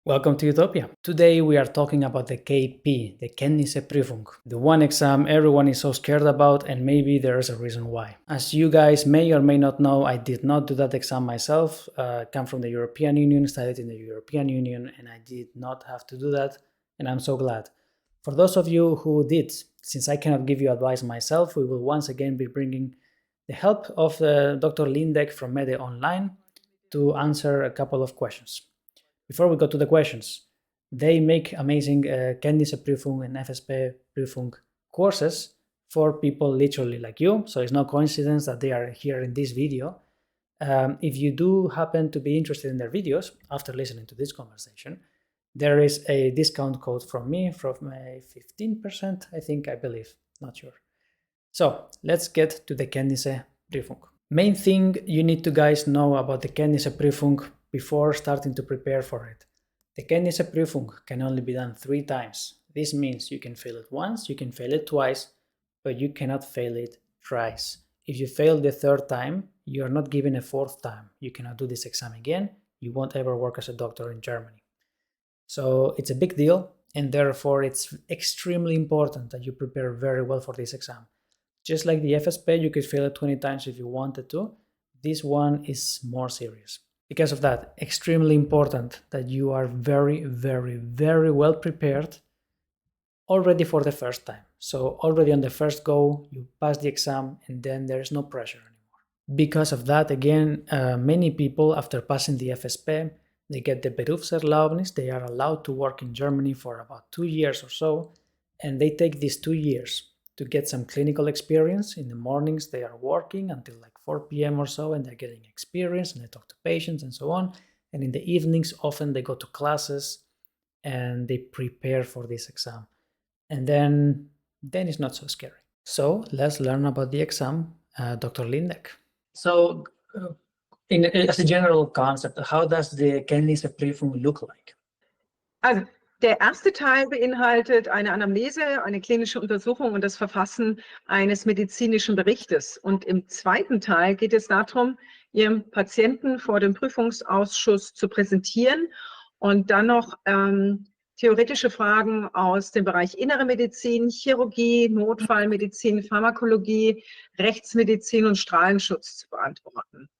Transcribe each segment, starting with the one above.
Welcome to Utopia. Today we are talking about the KP, the Kentnissprüfung, the one exam everyone is so scared about, and maybe there is a reason why. As you guys may or may not know, I did not do that exam myself. Come from the European Union, studied in the European Union, and I did not have to do that, and I'm so glad. For those of you who did, since I cannot give you advice myself, we will once again be bringing the help of Dr. Lindeque from Medde Online to answer a couple of questions. Before we go to the questions, they make amazing Kentnissprüfung and FSP-Prüfung courses for people literally like you, so it's no coincidence that they are here in this video. If you do happen to be interested in their videos after listening to this conversation, there is a discount code from me from 15%, I believe, not sure. So let's get to the Kentnissprüfung. Main thing you need to guys know about the Kentnissprüfung before starting to prepare for it. The Kentnissprüfung can only be done 3 times. This means you can fail it once, you can fail it twice, but you cannot fail it thrice. If you fail the 3rd time, you are not given a 4th time. You cannot do this exam again. You won't ever work as a doctor in Germany. So it's a big deal, and therefore it's extremely important that you prepare very well for this exam. Just like the FSP, you could fail it 20 times if you wanted to. This one is more serious. Because of that, extremely important that you are very, very, very well prepared already for the first time. So already on the first go, you pass the exam and then there's no pressure anymore. Because of that, again, many people after passing the FSP, they get the Berufserlaubnis. They are allowed to work in Germany for about 2 years or so, and they take these 2 years to get some clinical experience. In the mornings, they are working until like 4 p.m. or so, and they're getting experience, and they talk to patients and so on. And in the evenings, often they go to classes and they prepare for this exam. And then it's not so scary. So let's learn about the exam, Dr. Lindeque. So as a general concept, how does the Kentnissprüfung look like? Also, der erste Teil beinhaltet eine Anamnese, eine klinische Untersuchung und das Verfassen eines medizinischen Berichtes. Und im zweiten Teil geht es darum, Ihrem Patienten vor dem Prüfungsausschuss zu präsentieren und dann noch theoretische Fragen aus dem Bereich Innere Medizin, Chirurgie, Notfallmedizin, Pharmakologie, Rechtsmedizin und Strahlenschutz zu beantworten.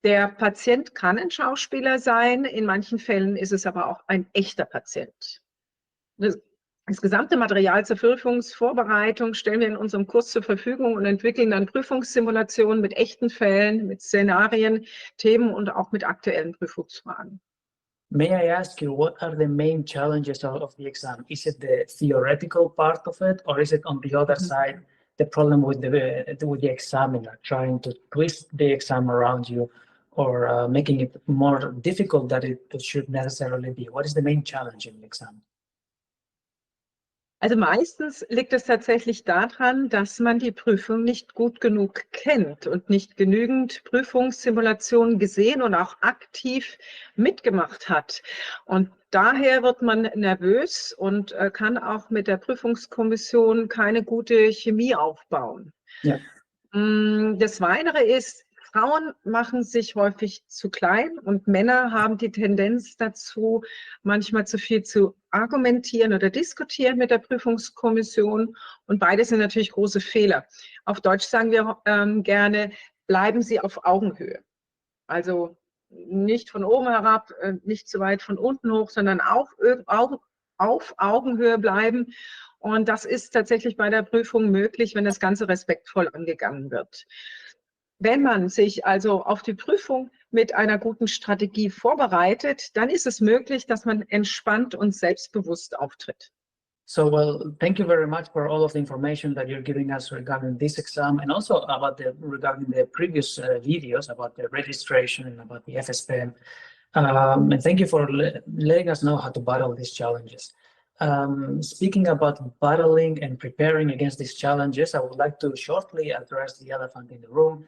Der Patient kann ein Schauspieler sein, in manchen Fällen ist es aber auch ein echter Patient. Das gesamte Material zur Prüfungsvorbereitung stellen wir in unserem Kurs zur Verfügung und entwickeln dann Prüfungssimulationen mit echten Fällen, mit Szenarien, Themen und auch mit aktuellen Prüfungsfragen. May I ask you, what are the main challenges of the exam? Is it the theoretical part of it, or is it on the other side, the problem with the examiner, trying to twist the exam around you, or making it more difficult than it should necessarily be? What is the main challenge in the exam? Also meistens liegt es tatsächlich daran, dass man die Prüfung nicht gut genug kennt und nicht genügend Prüfungssimulationen gesehen und auch aktiv mitgemacht hat. Und daher wird man nervös und kann auch mit der Prüfungskommission keine gute Chemie aufbauen. Ja. Das Weitere ist, Frauen machen sich häufig zu klein und Männer haben die Tendenz dazu, manchmal zu viel zu argumentieren oder diskutieren mit der Prüfungskommission. Und beides sind natürlich große Fehler. Auf Deutsch sagen wir gerne, bleiben Sie auf Augenhöhe. Also nicht von oben herab, nicht zu weit von unten hoch, sondern auch auf Augenhöhe bleiben. Und das ist tatsächlich bei der Prüfung möglich, wenn das Ganze respektvoll angegangen wird. Wenn man sich also auf die Prüfung mit einer guten Strategie vorbereitet, dann ist es möglich, dass man entspannt und selbstbewusst auftritt. So, well, thank you very much for all of the information that you're giving us regarding this exam, and also about regarding the previous videos about the registration and about the FSP. And thank you for letting us know how to battle these challenges. Speaking about battling and preparing against these challenges, I would like to shortly address the elephant in the room.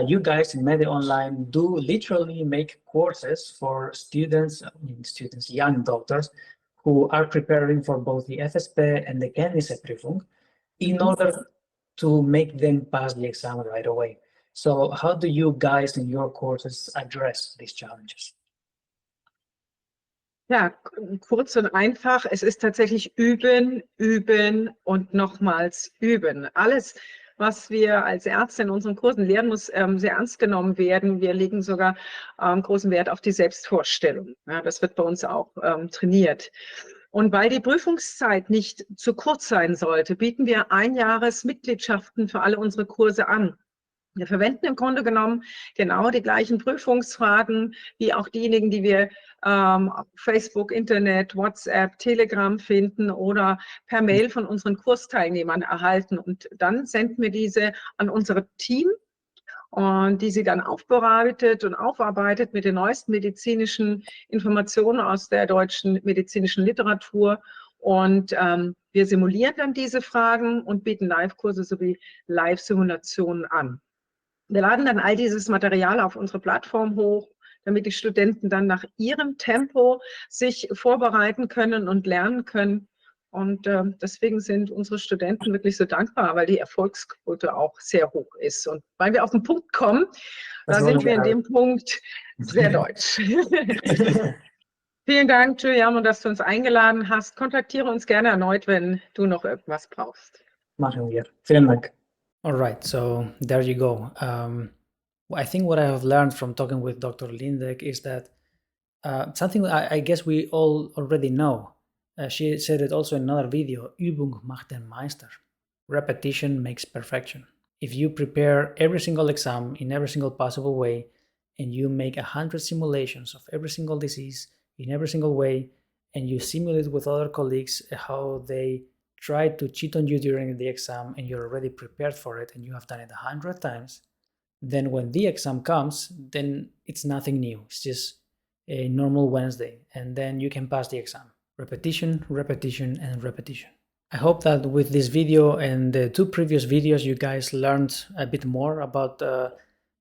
You guys in Medde Online do literally make courses for students, young doctors, who are preparing for both the FSP and the Kentnissprüfung in order to make them pass the exam right away. So how do you guys in your courses address these challenges? Ja, kurz und einfach, es ist tatsächlich üben, üben und nochmals üben. Alles, was wir als Ärzte in unseren Kursen lernen, muss sehr ernst genommen werden. Wir legen sogar großen Wert auf die Selbstvorstellung. Ja, das wird bei uns auch trainiert. Und weil die Prüfungszeit nicht zu kurz sein sollte, bieten wir Einjahresmitgliedschaften für alle unsere Kurse an. Wir verwenden im Grunde genommen genau die gleichen Prüfungsfragen wie auch diejenigen, die wir auf Facebook, Internet, WhatsApp, Telegram finden oder per Mail von unseren Kursteilnehmern erhalten. Und dann senden wir diese an unser Team und die sie dann aufbereitet und aufarbeitet mit den neuesten medizinischen Informationen aus der deutschen medizinischen Literatur. Und wir simulieren dann diese Fragen und bieten Live-Kurse sowie Live-Simulationen an. Wir laden dann all dieses Material auf unsere Plattform hoch, damit die Studenten dann nach ihrem Tempo sich vorbereiten können und lernen können. Und deswegen sind unsere Studenten wirklich so dankbar, weil die Erfolgsquote auch sehr hoch ist. Und weil wir auf den Punkt kommen, da sind wir in dem Punkt sehr deutsch. Vielen Dank, Julian, dass du uns eingeladen hast. Kontaktiere uns gerne erneut, wenn du noch irgendwas brauchst. Machen wir. Vielen Dank. All right, so there you go. I think what I have learned from talking with Dr. Lindeque is that something I guess we all already know. She said it also in another video, Übung macht den Meister. Repetition makes perfection. If you prepare every single exam in every single possible way, and you make 100 simulations of every single disease in every single way, and you simulate with other colleagues how they try to cheat on you during the exam, and you're already prepared for it, and you have done it 100 times, then when the exam comes, then it's nothing new. It's just a normal Wednesday, and then you can pass the exam. Repetition, repetition, and repetition. I hope that with this video and the two previous videos, you guys learned a bit more about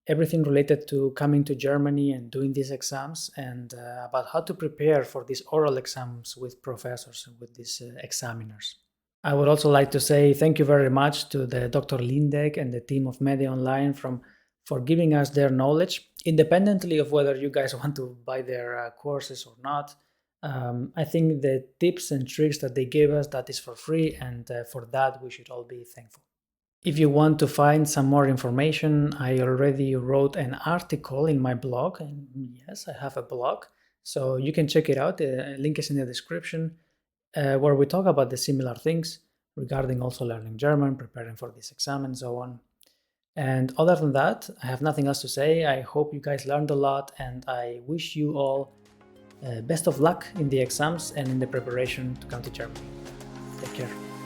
everything related to coming to Germany and doing these exams, and about how to prepare for these oral exams with professors, with these examiners. I would also like to say thank you very much to the Dr. Lindeque and the team of Medde Online for giving us their knowledge, independently of whether you guys want to buy their courses or not. I think the tips and tricks that they gave us, that is for free, and for that we should all be thankful. If you want to find some more information, I already wrote an article in my blog, and yes, I have a blog, so you can check it out. The link is in the description, where we talk about the similar things regarding also learning German, preparing for this exam, and so on. And other than that, I have nothing else to say. I hope you guys learned a lot, and I wish you all best of luck in the exams and in the preparation to come to Germany. Take care.